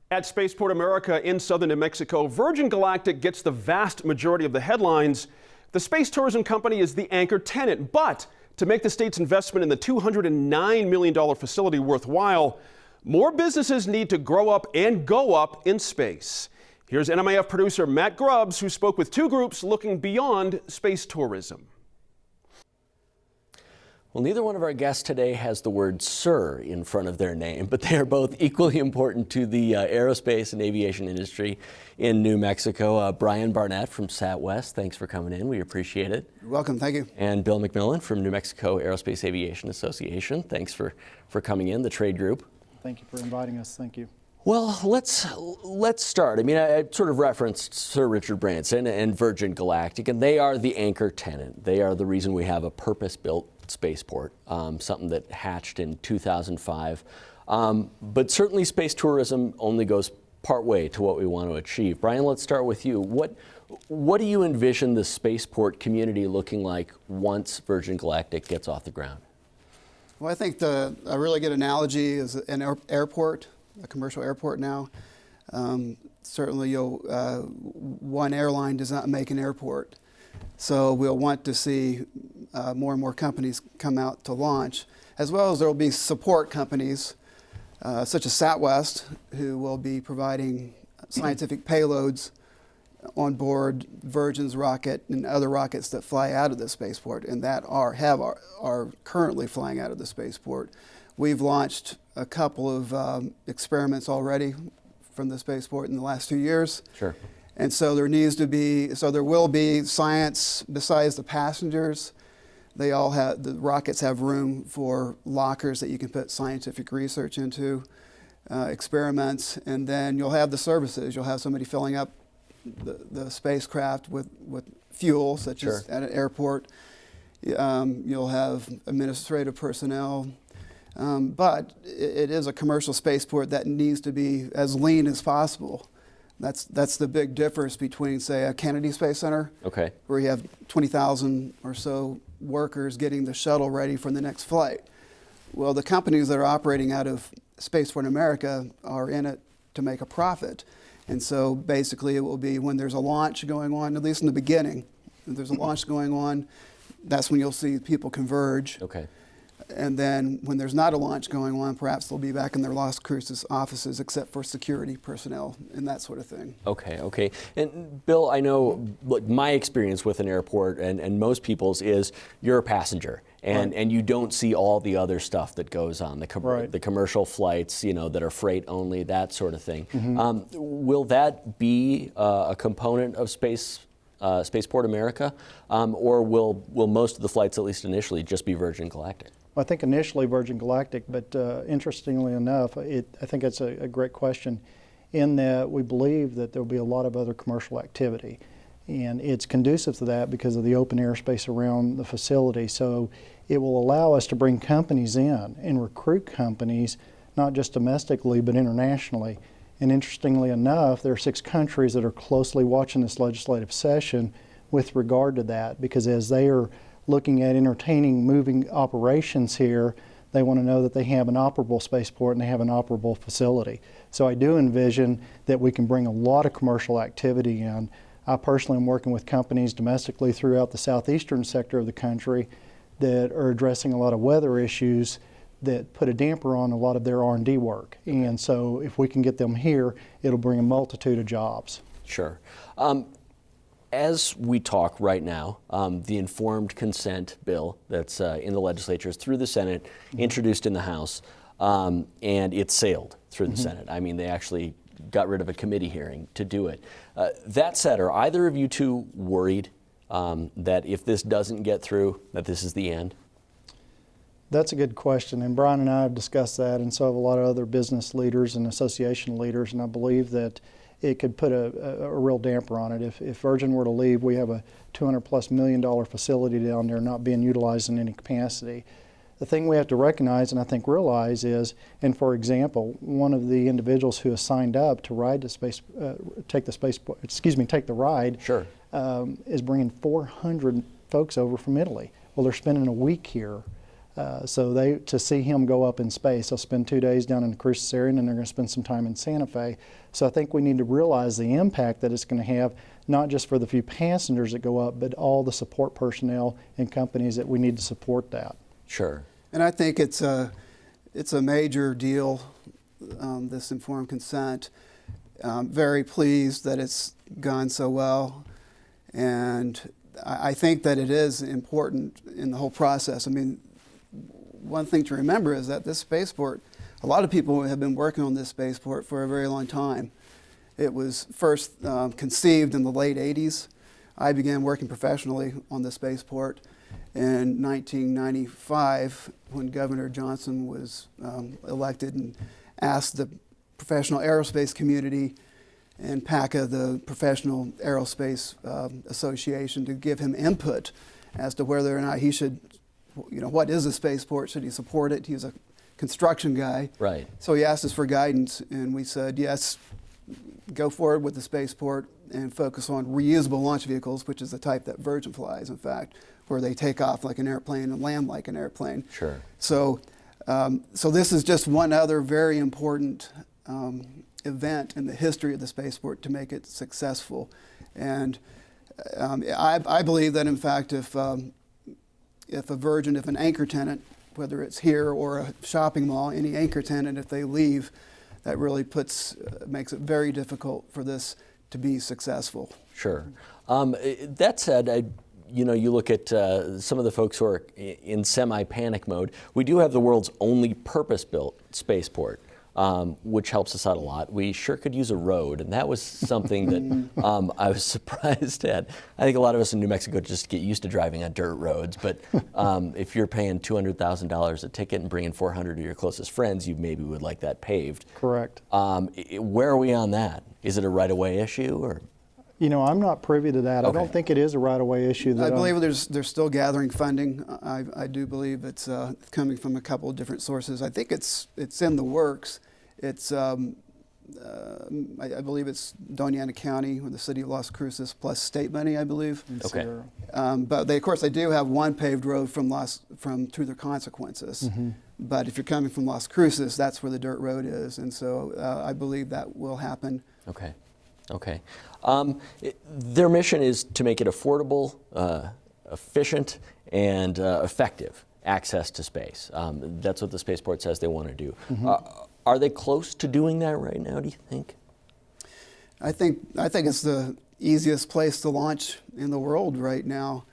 At Spaceport America in southern New Mexico, Virgin Galactic gets the vast majority of the headlines. The space tourism company is the anchor tenant, but to make the state's investment in the $209 million facility worthwhile, more businesses need to grow up and go up in space. Here's NMIF producer Matt Grubbs, who spoke with two groups looking beyond space tourism. Well, neither one of our guests today has the word "sir" in front of their name, but they are both equally important to the aerospace and aviation industry in New Mexico. Brian Barnett from SatWest, thanks for coming in. We appreciate it. You're welcome. Thank you. And Bill McMillan from New Mexico Aerospace Aviation Association. Thanks for coming in, the trade group. Thank you for inviting us. Thank you. Well, let's start. I mean, I sort of referenced Sir Richard Branson and Virgin Galactic, and they are the anchor tenant. They are the reason we have a purpose-built spaceport, something that hatched in 2005. But certainly space tourism only goes part way to what we want to achieve. Brian, let's start with you. What do you envision the spaceport community looking like once Virgin Galactic gets off the ground? Well, I think a really good analogy is an airport, a commercial airport now. Certainly, one airline does not make an airport. So we'll want to see more and more companies come out to launch, as well as there will be support companies such as SatWest, who will be providing scientific payloads on board Virgin's rocket and other rockets that fly out of the spaceport and that are currently flying out of the spaceport. We've launched a couple of experiments already from the spaceport in the last 2 years. Sure. And so there will be science besides the passengers. The rockets have room for lockers that you can put scientific research into, experiments, and then you'll have the services. You'll have somebody filling up the spacecraft with fuel, such Sure. as at an airport. You'll have administrative personnel. But it is a commercial spaceport that needs to be as lean as possible. That's the big difference between, say, a Kennedy Space Center, Okay. where you have 20,000 or so workers getting the shuttle ready for the next flight. Well, the companies that are operating out of Spaceport America are in it to make a profit. And so basically it will be when there's a launch going on, at least in the beginning, if there's a launch going on, that's when you'll see people converge. Okay. And then when there's not a launch going on, perhaps they'll be back in their Las Cruces offices, except for security personnel and that sort of thing. Okay. And Bill, I know my experience with an airport and most people's is you're a passenger and you don't see all the other stuff that goes on, the commercial flights, that are freight only, that sort of thing. Mm-hmm. Will that be a component of Spaceport America, or will most of the flights, at least initially, just be Virgin Galactic? Well, I think initially Virgin Galactic, but interestingly enough, I think it's a great question in that we believe that there will be a lot of other commercial activity. And it's conducive to that because of the open airspace around the facility. So it will allow us to bring companies in and recruit companies, not just domestically, but internationally. And interestingly enough, there are 6 countries that are closely watching this legislative session with regard to that, because as they are looking at entertaining moving operations here, they want to know that they have an operable spaceport and they have an operable facility. So I do envision that we can bring a lot of commercial activity in. I personally am working with companies domestically throughout the southeastern sector of the country that are addressing a lot of weather issues that put a damper on a lot of their R&D work. And so if we can get them here, it'll bring a multitude of jobs. Sure. As we talk right now, the informed consent bill that's in the legislature is through the Senate, introduced in the House, and it sailed through the Senate. I mean, they actually got rid of a committee hearing to do it. That said, are either of you two worried that if this doesn't get through, that this is the end? That's a good question, and Brian and I have discussed that, and so have a lot of other business leaders and association leaders, and I believe that it could put a real damper on it. If Virgin were to leave, we have a $200+ million facility down there not being utilized in any capacity. The thing we have to recognize and I think realize is, and for example, one of the individuals who has signed up to ride the take the ride, sure, is bringing 400 folks over from Italy. Well, they're spending a week here. So to see him go up in space, they'll spend 2 days down in the Cruces area, and then they're going to spend some time in Santa Fe. So I think we need to realize the impact that it's going to have, not just for the few passengers that go up, but all the support personnel and companies that we need to support that. Sure. And I think it's a major deal, this informed consent. I'm very pleased that it's gone so well. And I think that it is important in the whole process. I mean, one thing to remember is that this spaceport, a lot of people have been working on this spaceport for a very long time. It was first conceived in the late 80s. I began working professionally on the spaceport in 1995 when Governor Johnson was elected and asked the professional aerospace community and PACA, the Professional Aerospace Association, to give him input as to whether or not he should, what is a spaceport? Should he support it? He was a construction guy. Right. So he asked us for guidance, and we said, yes, go forward with the spaceport and focus on reusable launch vehicles, which is the type that Virgin flies, in fact, where they take off like an airplane and land like an airplane. Sure. So this is just one other very important event in the history of the spaceport to make it successful. And I believe that, in fact, if an anchor tenant, whether it's here or a shopping mall, any anchor tenant, if they leave, that really makes it very difficult for this to be successful. Sure. That said, you look at some of the folks who are in semi-panic mode. We do have the world's only purpose-built spaceport, which helps us out a lot. We sure could use a road, and that was something that I was surprised at. I think a lot of us in New Mexico just get used to driving on dirt roads, but if you're paying $200,000 a ticket and bringing 400 of your closest friends, you maybe would like that paved. Correct. Where are we on that? Is it a right-of-way issue, or? I'm not privy to that. Okay. I don't think it is a right-of-way issue. I believe they're still gathering funding. I do believe it's coming from a couple of different sources. I think it's in the works. It's I believe it's Doña Ana County or the city of Las Cruces plus state money, I believe. Okay. But they do have one paved road from through their consequences. Mm-hmm. But if you're coming from Las Cruces, that's where the dirt road is, and so I believe that will happen. Okay. Okay. Their mission is to make it affordable, efficient, and effective access to space. That's what the spaceport says they want to do. Mm-hmm. Are they close to doing that right now, do you think? I think it's the easiest place to launch in the world right now.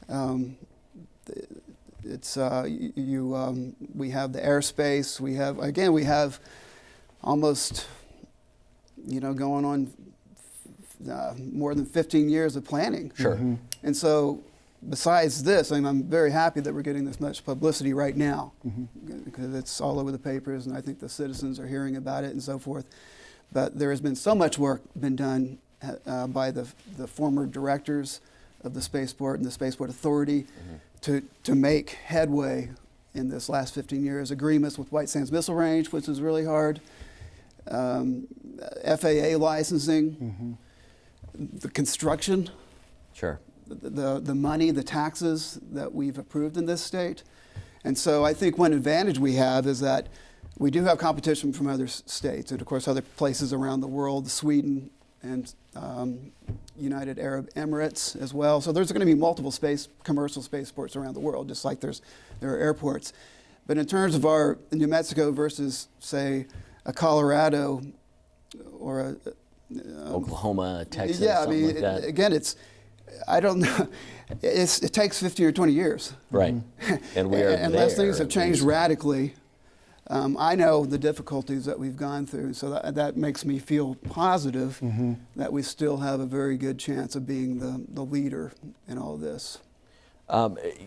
We have the airspace. We have almost, going on more than 15 years of planning. Sure. Mm-hmm. And so, besides this, I'm very happy that we're getting this much publicity right now, because it's all over the papers, and I think the citizens are hearing about it and so forth. But there has been so much work been done by the former directors of the spaceport and the Spaceport Authority to make headway in this last 15 years. Agreements with White Sands Missile Range, which is really hard. FAA licensing, the construction. Sure. The money, the taxes that we've approved in this state. And so I think one advantage we have is that we do have competition from other states and, of course, other places around the world, Sweden and United Arab Emirates as well. So there's going to be multiple commercial spaceports around the world, just like there are airports. But in terms of our New Mexico versus, say, a Colorado or a Oklahoma, Texas, yeah, something like that. Again, I don't know. It takes 15 or 20 years. Right. And we are unless there, things have at changed least. radically. I know the difficulties that we've gone through, so that makes me feel positive that we still have a very good chance of being the leader in all of this.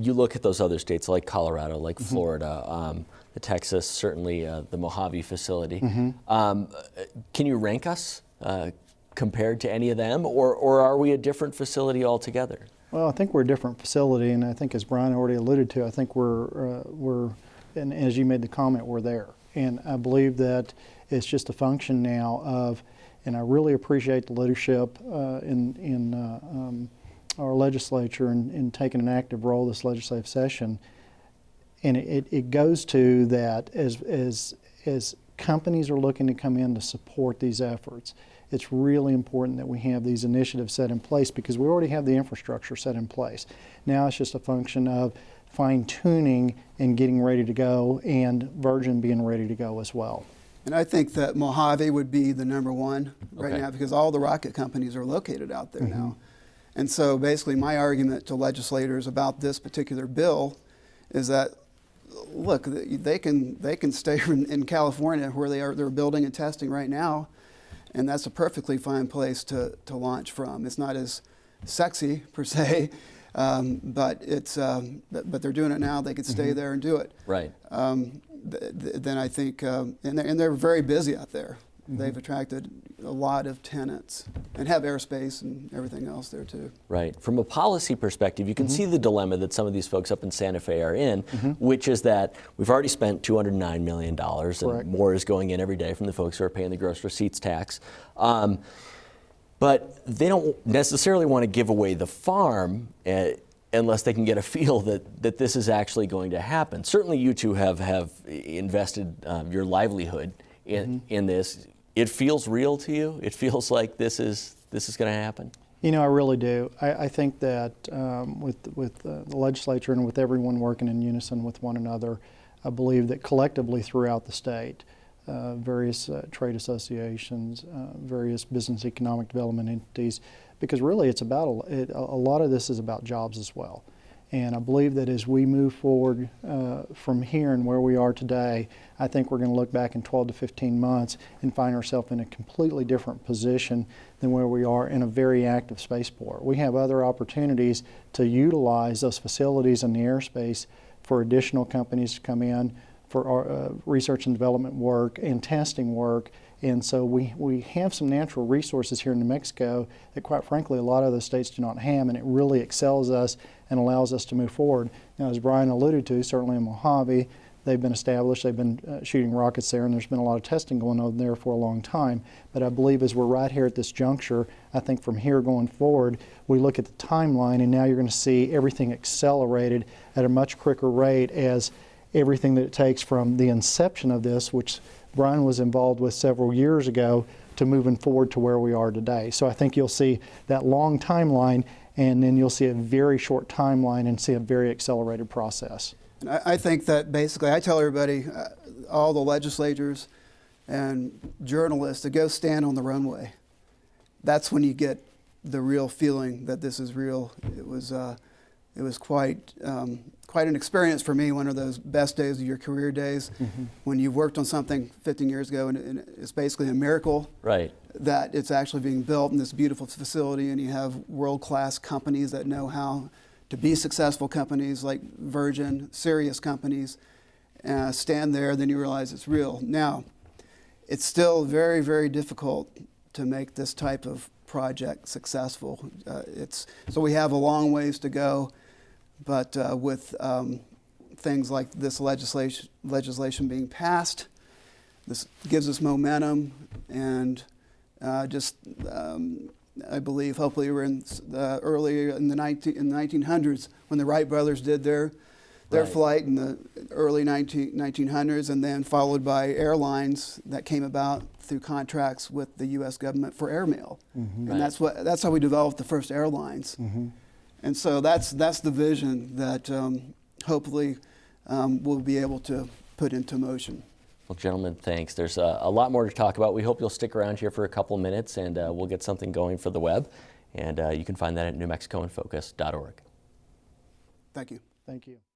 You look at those other states like Colorado, like Florida, the Texas, certainly the Mojave facility. Can you rank us compared to any of them, or are we a different facility altogether? Well, I think we're a different facility, and I think, as Brian already alluded to, I think we're and as you made the comment, we're there. And I believe that it's just a function now of, and I really appreciate the leadership in our legislature in taking an active role this legislative session. And it goes to that as companies are looking to come in to support these efforts, it's really important that we have these initiatives set in place because we already have the infrastructure set in place. Now it's just a function of fine-tuning and getting ready to go, and Virgin being ready to go as well. And I think that Mojave would be the number one right Okay. now because all the rocket companies are located out there now. And so basically my argument to legislators about this particular bill is that, look, they can stay in California where they're building and testing right now, and that's a perfectly fine place to launch from. It's not as sexy per se, but they're doing it now. They could stay there and do it. Right. Then I think, and they're very busy out there. They've attracted a lot of tenants and have airspace and everything else there too. Right. From a policy perspective, you can see the dilemma that some of these folks up in Santa Fe are in, which is that we've already spent $209 million, Correct. and more is going in every day from the folks who are paying the gross receipts tax. But they don't necessarily want to give away the farm unless they can get a feel that this is actually going to happen. Certainly you two have invested your livelihood in this. It feels real to you? It feels like this is going to happen? You know, I really do. I think that with the legislature and with everyone working in unison with one another, I believe that collectively throughout the state, various trade associations, various business economic development entities, because really it's about a lot of this is about jobs as well. And I believe that as we move forward from here and where we are today, I think we're going to look back in 12 to 15 months and find ourselves in a completely different position than where we are in a very active spaceport. We have other opportunities to utilize those facilities in the airspace for additional companies to come in, for our research and development work and testing work. And so we have some natural resources here in New Mexico that, quite frankly, a lot of other states do not have, and it really excels us and allows us to move forward. Now, as Brian alluded to, certainly in Mojave, they've been established, they've been shooting rockets there, and there's been a lot of testing going on there for a long time. But I believe as we're right here at this juncture, I think from here going forward, we look at the timeline, and now you're going to see everything accelerated at a much quicker rate as everything that it takes from the inception of this, which Brian was involved with several years ago, to moving forward to where we are today. So I think you'll see that long timeline, and then you'll see a very short timeline and see a very accelerated process. And I think that basically I tell everybody, all the legislators and journalists, to go stand on the runway. That's when you get the real feeling that this is real. It was quite an experience for me, one of those best days of your career days, when you've worked on something 15 years ago and it's basically a miracle that it's actually being built in this beautiful facility, and you have world-class companies that know how to be successful companies like Virgin, serious companies, stand there, then you realize it's real. Now, it's still very, very difficult to make this type of project successful. So we have a long ways to go. But with things like this legislation being passed, this gives us momentum, and I believe hopefully we're in early in the 1900s when the Wright brothers did their flight in the early 1900s, and then followed by airlines that came about through contracts with the U.S. government for airmail, and that's how we developed the first airlines. And so that's the vision that hopefully we'll be able to put into motion. Well, gentlemen, thanks. There's a lot more to talk about. We hope you'll stick around here for a couple of minutes, and we'll get something going for the web. And you can find that at newmexicoinfocus.org. Thank you. Thank you.